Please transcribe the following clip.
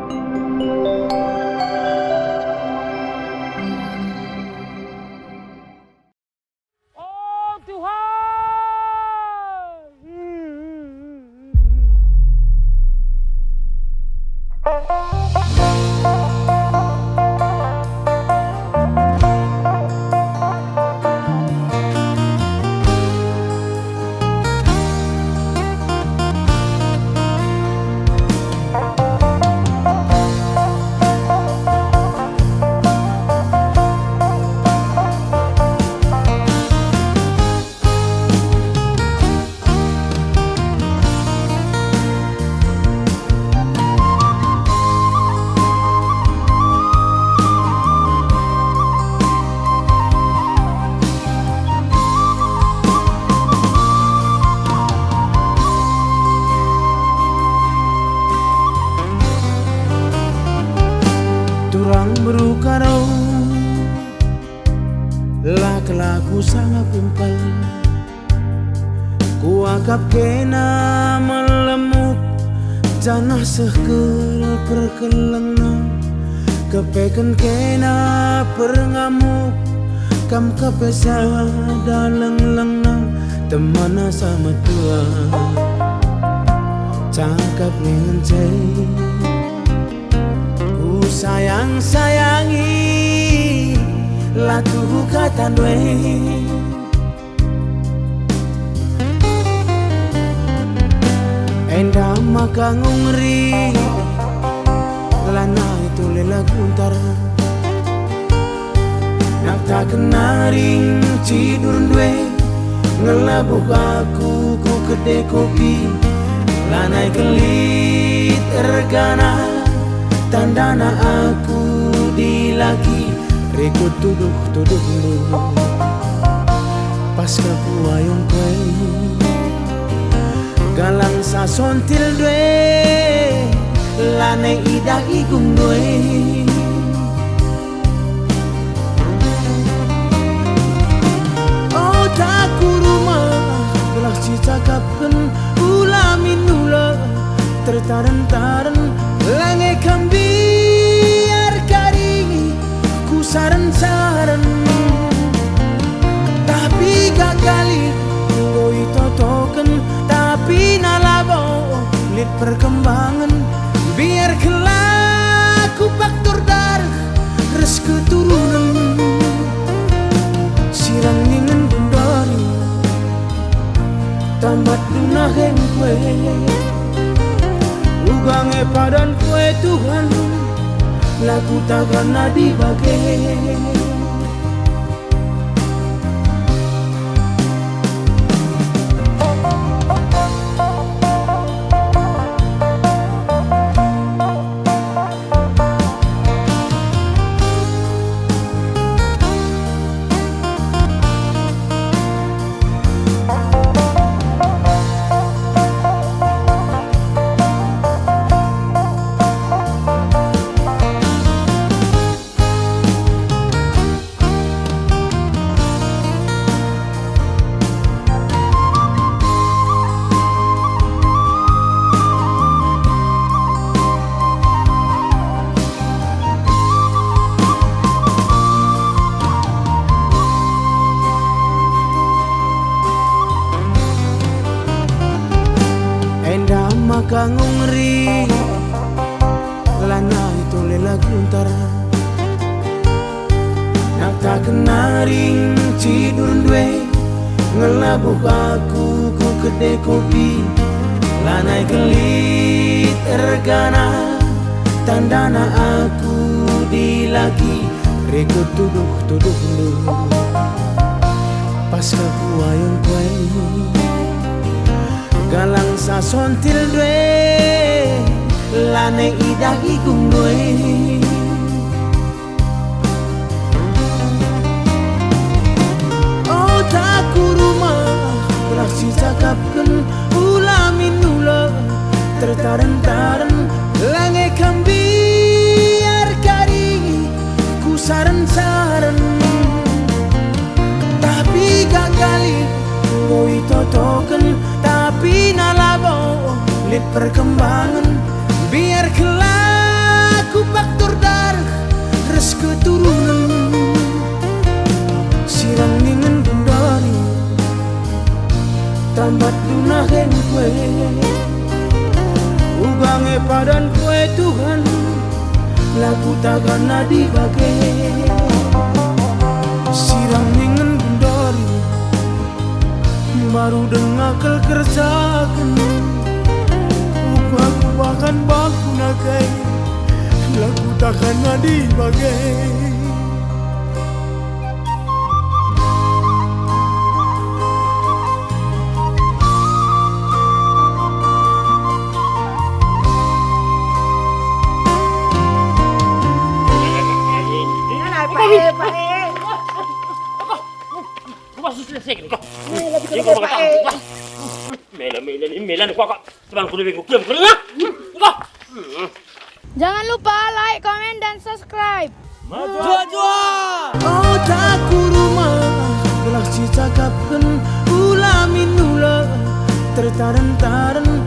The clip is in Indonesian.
Oh Tuhan. Turang berukaro lak-laku sangat kumpal, kuakap kena melemuk janah sehkel perkelengna, kepeken kena perngamuk kam kepesa daleng-lengna temana sama tua cakap ngencei sayang-sayangi latu kata dwe enda maka ngungri lana itu lela guntar nak tak kenaring cidur dwe ngelabuh aku ku kedai kopi lanai kelit ergana tandana aku dilagi rekut tuduh lu pas kaku ayong kue galang sasontil dwe lane ida igung dwe oh taku rumah gelah cicakapken ulamin nula tertaren-taren lange kambiar kari ku saran-saran tapi gagali ngoi totoken tapi nalabo lit perkembangan biar kelaku faktor darah res keturunan sirang ningen bundari tamat dunah yang kue ugange padan kue Tuhan laku takkan nadi bagai maka ngungri lana itu lela guntar nak tak kenaring cidur dwe ngelabuh aku ku kedai kopi lanai kelit ergana tandana aku dilagi rekut tuduh lu pas kaku ayong kue galang sasontil dwe lane ida igung dwe oh taku rumah gelah cicakapken ulamin nula tertaren-taren lange kambiar kari ku saran-saran tapi gagali ngoi totoken tapi nalabo lit perkembangan biar kelak tambat dunahen kue ugange padan kue Tuhan laku takkan nadi bagai siram ningen bundori baru dengakel kerjakan aku akan baku nagai laku takkan nadi bagai Jangan lupa like, komen, dan subscribe. Oh taku rumah gelak si cakapkan ulamin nula tertaren-taren